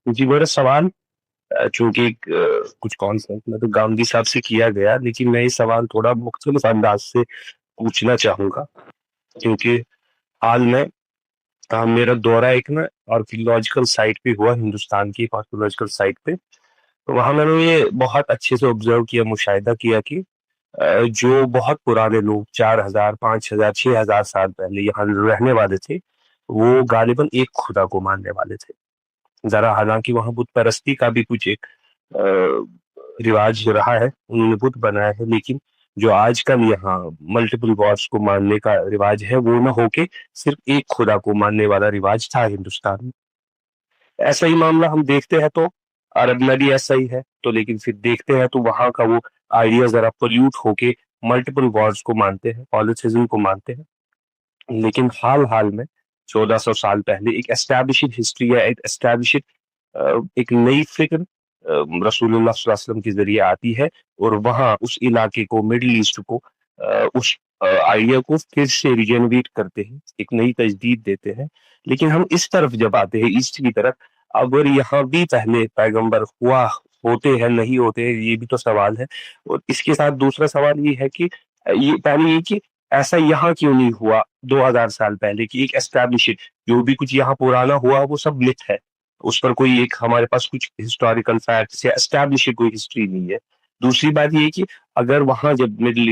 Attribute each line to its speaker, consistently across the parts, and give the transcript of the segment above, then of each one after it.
Speaker 1: جی میرا سوال چونکہ کچھ کانسیپٹ میں تو گاندھی صاحب سے کیا گیا، لیکن میں یہ سوال تھوڑا مختلف انداز سے پوچھنا چاہوں گا، کیونکہ حال میں میرا دورہ ایک نا آرکیولوجیکل سائٹ پہ ہوا، ہندوستان کی ایک آرکیولوجیکل سائٹ پہ. تو وہاں میں نے یہ بہت اچھے سے آبزرو کیا، مشاہدہ کیا کہ جو بہت پرانے لوگ 4,000 5,000 6,000 سال پہلے یہاں رہنے والے تھے، وہ غالباً ایک خدا کو ماننے والے تھے. ذرا حالانکہ وہاں بت پرستی کا بھی کچھ ایک رواج رہا ہے، انہوں نے بت بنایا ہے، لیکن جو آج کل یہاں ملٹیپل گاڈس کو ماننے کا رواج ہے وہ نہ ہو کے صرف ایک خدا کو ماننے والا رواج تھا ہندوستان میں. ایسا ہی معاملہ ہم دیکھتے ہیں تو عرب میں بھی ایسا ہی ہے، تو لیکن پھر دیکھتے ہیں تو وہاں کا وہ آئیڈیا ذرا پولیوٹ ہو کے ملٹیپل گاڈس کو مانتے ہیں، پالیتھیزم کو مانتے ہیں. لیکن حال میں 1400 سال پہلے ایک اسٹیبلشڈ ہسٹری ہے، ایک اسٹیبلشڈ ایک نئی فکر رسول اللہ صلی اللہ علیہ وسلم کے ذریعے آتی ہے، اور وہاں اس علاقے کو، مڈل ایسٹ کو، اس آئیڈیا کو پھر سے ریجنریٹ کرتے ہیں، ایک نئی تجدید دیتے ہیں. لیکن ہم اس طرف جب آتے ہیں ایسٹ کی طرف، اگر یہاں بھی پہلے پیغمبر ہوتے ہیں نہیں ہوتے ہیں، یہ بھی تو سوال ہے. اور اس کے ساتھ دوسرا سوال یہ ہے کہ یہ پہلے یہ کہ ایسا یہاں کیوں نہیں ہوا 2,000 سال پہلے کی ایک اسٹیبلشڈ جو بھی کچھ یہاں پرانا ہوا وہ سب مت ہے، اس پر کوئی ایک ہمارے پاس کچھ ہسٹوریکل فیکٹس یا اسٹیبلشڈ کوئی ہسٹری نہیں ہے. دوسری بات یہ کہ اگر وہاں جب مڈل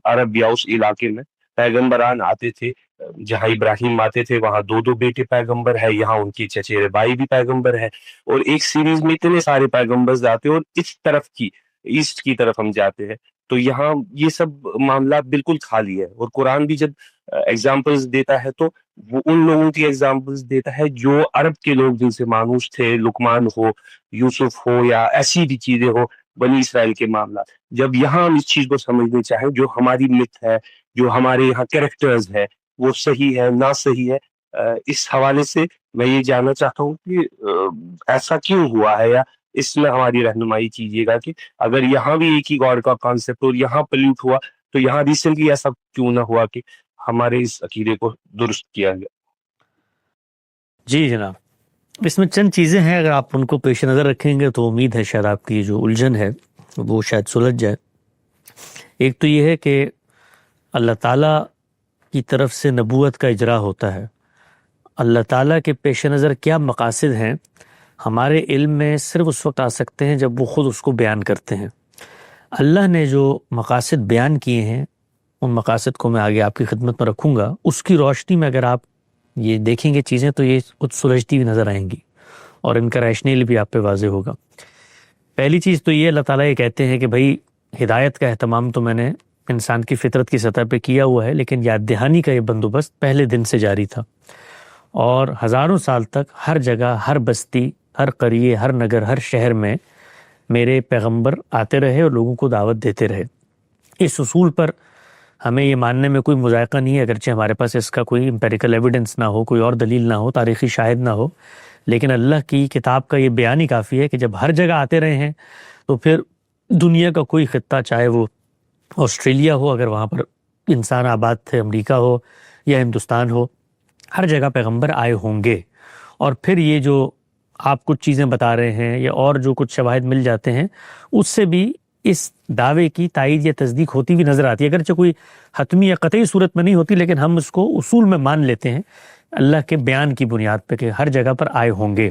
Speaker 1: عرب یا اس علاقے میں پیغمبران آتے تھے، جہاں ابراہیم آتے تھے وہاں 2 بیٹے پیغمبر ہے، یہاں ان کے چچیرے بھائی بھی پیغمبر ہے، اور ایک سیریز میں اتنے سارے پیغمبرز آتے ہیں، اور اس طرف کی ایسٹ کی طرف ہم جاتے ہیں تو یہاں یہ سب معاملات بالکل خالی ہے. اور قرآن بھی جب ایگزامپلز دیتا ہے تو وہ ان لوگوں کی ایگزامپلز دیتا ہے جو عرب کے لوگ جن سے مانوس تھے، لقمان ہو، یوسف ہو، یا ایسی بھی چیزیں ہو، بنی اسرائیل کے معاملات. جب یہاں ہم اس چیز کو سمجھنے چاہیں جو ہماری مت ہے، جو ہمارے یہاں کریکٹرز ہے، وہ صحیح ہے نہ صحیح ہے، اس حوالے سے میں یہ جاننا چاہتا ہوں کہ ایسا کیوں ہوا ہے، یا اس میں ہماری رہنمائی کیجیے گا کہ اگر یہاں بھی ایک ہی گاڈ کا کانسیپٹ اور یہاں پلیوٹ ہوا تو یہاں ریسنٹلی ایسا کیوں نہ ہوا کہ ہمارے اس عقیدے کو درست کیا گیا.
Speaker 2: جی جناب، اس میں چند چیزیں ہیں، اگر آپ ان کو پیش نظر رکھیں گے تو امید ہے شاید آپ کی جو الجھن ہے وہ شاید سلجھ جائے. ایک تو یہ ہے کہ اللہ تعالیٰ کی طرف سے نبوت کا اجرا ہوتا ہے. اللہ تعالیٰ کے پیش نظر کیا مقاصد ہیں ہمارے علم میں صرف اس وقت آ سکتے ہیں جب وہ خود اس کو بیان کرتے ہیں. اللہ نے جو مقاصد بیان کیے ہیں ان مقاصد کو میں آگے آپ کی خدمت میں رکھوں گا. اس کی روشنی میں اگر آپ یہ دیکھیں گے چیزیں تو یہ خود سلجھتی ہوئی نظر آئیں گی اور ان کا ریشنیل بھی آپ پہ واضح ہوگا. پہلی چیز تو یہ، اللہ تعالیٰ یہ کہتے ہیں کہ بھائی ہدایت کا اہتمام تو میں نے انسان کی فطرت کی سطح پہ کیا ہوا ہے، لیکن یاد دہانی کا یہ بندوبست پہلے دن سے جاری تھا، اور ہزاروں سال تک ہر جگہ، ہر بستی، ہر قریے، ہر نگر، ہر شہر میں میرے پیغمبر آتے رہے اور لوگوں کو دعوت دیتے رہے. اس اصول پر ہمیں یہ ماننے میں کوئی مذائقہ نہیں ہے، اگرچہ ہمارے پاس اس کا کوئی امپیریکل ایویڈنس نہ ہو، کوئی اور دلیل نہ ہو، تاریخی شاہد نہ ہو، لیکن اللہ کی کتاب کا یہ بیان ہی کافی ہے کہ جب ہر جگہ آتے رہے ہیں تو پھر دنیا کا کوئی خطہ، چاہے وہ آسٹریلیا ہو اگر وہاں پر انسان آباد تھے، امریکہ ہو یا ہندوستان ہو، ہر جگہ پیغمبر آئے ہوں گے. اور پھر یہ جو آپ کچھ چیزیں بتا رہے ہیں یا اور جو کچھ شواہد مل جاتے ہیں اس سے بھی اس دعوے کی تائید یا تصدیق ہوتی بھی نظر آتی ہے، اگرچہ کوئی حتمی یا قطعی صورت میں نہیں ہوتی، لیکن ہم اس کو اصول میں مان لیتے ہیں اللہ کے بیان کی بنیاد پہ کہ ہر جگہ پر آئے ہوں گے.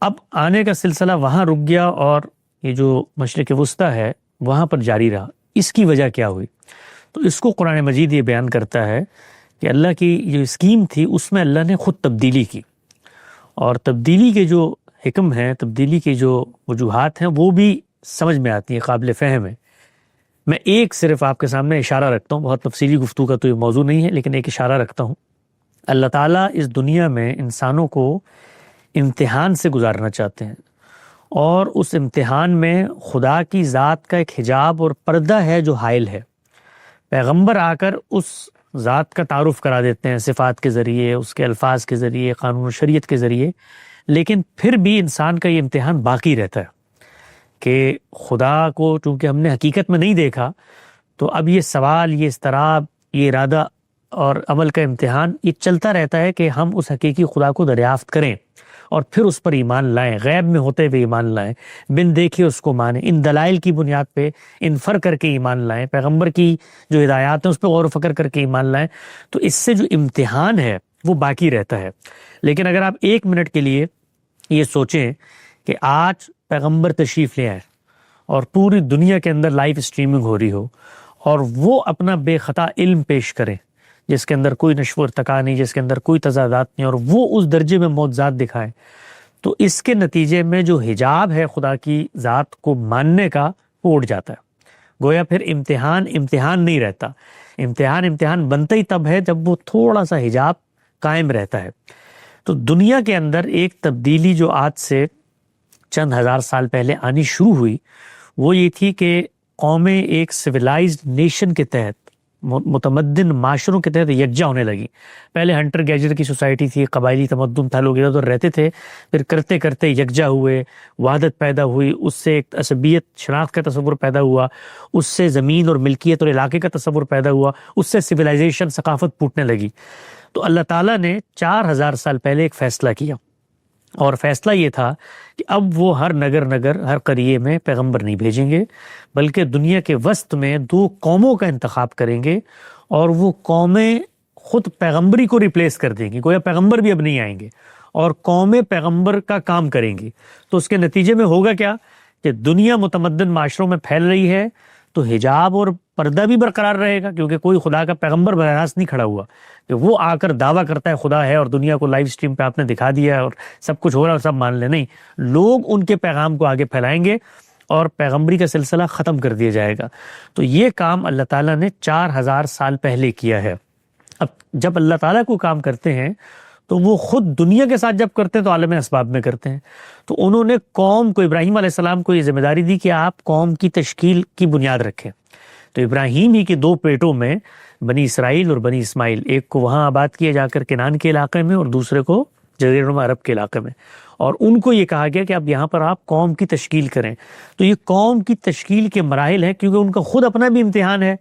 Speaker 2: اب آنے کا سلسلہ وہاں رک گیا اور یہ جو مشرق وسطیٰ ہے وہاں پر جاری رہا. اس کی وجہ کیا ہوئی؟ تو اس کو قرآن مجید یہ بیان کرتا ہے کہ اللہ کی جو اسکیم تھی اس میں اللہ نے خود تبدیلی کی، اور تبدیلی کے جو حکم ہیں، تبدیلی کے جو وجوہات ہیں وہ بھی سمجھ میں آتی ہیں، قابل فہم ہے. میں ایک صرف آپ کے سامنے اشارہ رکھتا ہوں، بہت تفصیلی گفتگو کا تو یہ موضوع نہیں ہے، لیکن ایک اشارہ رکھتا ہوں. اللہ تعالیٰ اس دنیا میں انسانوں کو امتحان سے گزارنا چاہتے ہیں، اور اس امتحان میں خدا کی ذات کا ایک حجاب اور پردہ ہے جو حائل ہے. پیغمبر آ کر اس ذات کا تعارف کرا دیتے ہیں صفات کے ذریعے، اس کے الفاظ کے ذریعے، قانون و شریعت کے ذریعے، لیکن پھر بھی انسان کا یہ امتحان باقی رہتا ہے کہ خدا کو چونکہ ہم نے حقیقت میں نہیں دیکھا، تو اب یہ سوال، یہ اضطراب، یہ ارادہ اور عمل کا امتحان یہ چلتا رہتا ہے کہ ہم اس حقیقی خدا کو دریافت کریں اور پھر اس پر ایمان لائیں، غیب میں ہوتے ہوئے ایمان لائیں، بن دیکھے اس کو مانیں، ان دلائل کی بنیاد پہ انفر کر کے ایمان لائیں، پیغمبر کی جو ہدایات ہیں اس پہ غور و فکر کر کے ایمان لائیں، تو اس سے جو امتحان ہے وہ باقی رہتا ہے۔ لیکن اگر آپ 1 منٹ کے لیے یہ سوچیں کہ آج پیغمبر تشریف لے آئے اور پوری دنیا کے اندر لائیو اسٹریمنگ ہو رہی ہو اور وہ اپنا بے خطا علم پیش کریں جس کے اندر کوئی نشو و ارتقا نہیں، جس کے اندر کوئی تضادات نہیں، اور وہ اس درجے میں معجزات دکھائیں، تو اس کے نتیجے میں جو حجاب ہے خدا کی ذات کو ماننے کا وہ اٹھ جاتا ہے۔ گویا پھر امتحان نہیں رہتا، امتحان بنتا ہی تب ہے جب وہ تھوڑا سا حجاب قائم رہتا ہے۔ تو دنیا کے اندر ایک تبدیلی جو آج سے چند ہزار سال پہلے آنی شروع ہوئی وہ یہ تھی کہ قومیں ایک سویلائزڈ نیشن کے تحت، متمدن معاشروں کے تحت یکجا ہونے لگی۔ پہلے ہنٹر گیجر کی سوسائٹی تھی، قبائلی تمدن تھا، لوگ ادھر ادھر رہتے تھے، پھر کرتے کرتے یکجا ہوئے، وحدت پیدا ہوئی، اس سے ایک عصبیت شناخت کا تصور پیدا ہوا، اس سے زمین اور ملکیت اور علاقے کا تصور پیدا ہوا، اس سے سویلائزیشن ثقافت پھوٹنے لگی۔ تو اللہ تعالیٰ نے 4000 سال پہلے ایک فیصلہ کیا، اور فیصلہ یہ تھا کہ اب وہ ہر نگر ہر قریے میں پیغمبر نہیں بھیجیں گے، بلکہ دنیا کے وسط میں 2 قوموں کا انتخاب کریں گے، اور وہ قومیں خود پیغمبری کو ریپلیس کر دیں گی، گویا پیغمبر بھی اب نہیں آئیں گے، اور قومیں پیغمبر کا کام کریں گی۔ تو اس کے نتیجے میں ہوگا کیا کہ دنیا متمدن معاشروں میں پھیل رہی ہے تو حجاب اور پردہ بھی برقرار رہے گا، کیونکہ کوئی خدا کا پیغمبر براہ راست نہیں کھڑا ہوا کہ وہ آ کر دعویٰ کرتا ہے خدا ہے اور دنیا کو لائیو اسٹریم پہ آپ نے دکھا دیا ہے اور سب کچھ ہو رہا ہے اور سب مان لے۔ نہیں، لوگ ان کے پیغام کو آگے پھیلائیں گے اور پیغمبری کا سلسلہ ختم کر دیا جائے گا۔ تو یہ کام اللہ تعالیٰ نے 4000 سال پہلے کیا ہے۔ اب جب اللہ تعالیٰ کو کام کرتے ہیں تو وہ خود دنیا کے ساتھ جب کرتے ہیں تو عالم اسباب میں کرتے ہیں۔ تو انہوں نے قوم کو، ابراہیم علیہ السلام کو یہ ذمہ داری دی کہ آپ قوم کی تشکیل کی بنیاد رکھیں۔ تو ابراہیم ہی کے 2 بیٹوں میں بنی اسرائیل اور بنی اسماعیل، ایک کو وہاں آباد کیا جا کر کنعان کے علاقے میں اور دوسرے کو جزیرہ نما عرب کے علاقے میں، اور ان کو یہ کہا گیا کہ اب یہاں پر آپ قوم کی تشکیل کریں۔ تو یہ قوم کی تشکیل کے مراحل ہیں، کیونکہ ان کا خود اپنا بھی امتحان ہے،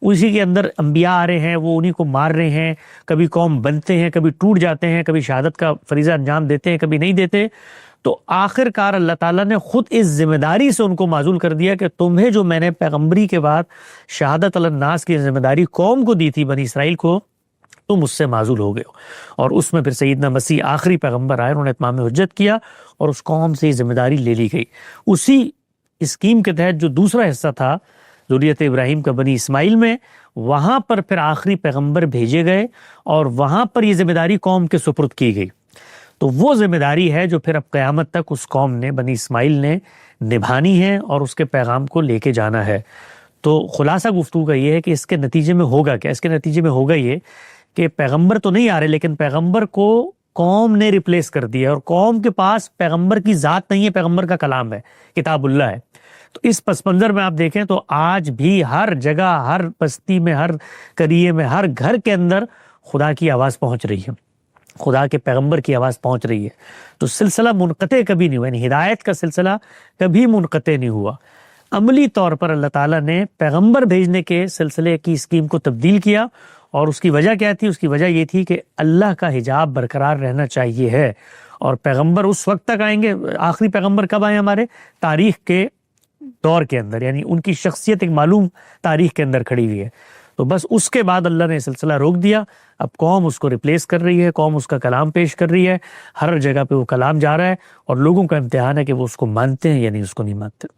Speaker 2: اسی کے اندر انبیاء آ رہے ہیں، وہ انہی کو مار رہے ہیں، کبھی قوم بنتے ہیں، کبھی ٹوٹ جاتے ہیں، کبھی شہادت کا فریضہ انجام دیتے ہیں، کبھی نہیں دیتے۔ تو آخر کار اللہ تعالیٰ نے خود اس ذمہ داری سے ان کو معزول کر دیا کہ تمہیں جو میں نے پیغمبری کے بعد شہادت علی الناس کی ذمہ داری قوم کو دی تھی، بنی اسرائیل کو، تم اس سے معزول ہو گئے ہو۔ اور اس میں پھر سیدنا مسیح آخری پیغمبر آئے، انہوں نے اتمام حجت کیا اور اس قوم سے یہ ذمہ داری لے لی گئی۔ اسی اسکیم کے تحت جو دوسرا حصہ تھا ذریت ابراہیم کا بنی اسماعیل میں، وہاں پر پھر آخری پیغمبر بھیجے گئے اور وہاں پر یہ ذمہ داری قوم کے سپرد کی گئی۔ تو وہ ذمہ داری ہے جو پھر اب قیامت تک اس قوم نے، بنی اسماعیل نے نبھانی ہے اور اس کے پیغام کو لے کے جانا ہے۔ تو خلاصہ گفتگو کا یہ ہے کہ اس کے نتیجے میں ہوگا کیا؟ اس کے نتیجے میں ہوگا یہ کہ پیغمبر تو نہیں آ رہے، لیکن پیغمبر کو قوم نے ریپلیس کر دیا، اور قوم کے پاس پیغمبر کی ذات نہیں ہے، پیغمبر کا کلام ہے، کتاب اللہ ہے۔ تو اس پس منظر میں آپ دیکھیں تو آج بھی ہر جگہ، ہر بستی میں، ہر قریے میں، ہر گھر کے اندر خدا کی آواز پہنچ رہی ہے، خدا کے پیغمبر کی آواز پہنچ رہی ہے۔ تو سلسلہ منقطع کبھی نہیں ہوا، یعنی ہدایت کا سلسلہ کبھی منقطع نہیں ہوا۔ عملی طور پر اللہ تعالیٰ نے پیغمبر بھیجنے کے سلسلے کی اسکیم کو تبدیل کیا، اور اس کی وجہ کیا تھی؟ اس کی وجہ یہ تھی کہ اللہ کا حجاب برقرار رہنا چاہیے ہے، اور پیغمبر اس وقت تک آئیں گے۔ آخری پیغمبر کب آئے ہمارے؟ تاریخ کے دور کے اندر، یعنی ان کی شخصیت ایک معلوم تاریخ کے اندر کھڑی ہوئی ہے۔ تو بس اس کے بعد اللہ نے سلسلہ روک دیا، اب قوم اس کو ریپلیس کر رہی ہے، قوم اس کا کلام پیش کر رہی ہے، ہر جگہ پہ وہ کلام جا رہا ہے، اور لوگوں کا امتحان ہے کہ وہ اس کو مانتے ہیں یا نہیں اس کو نہیں مانتے۔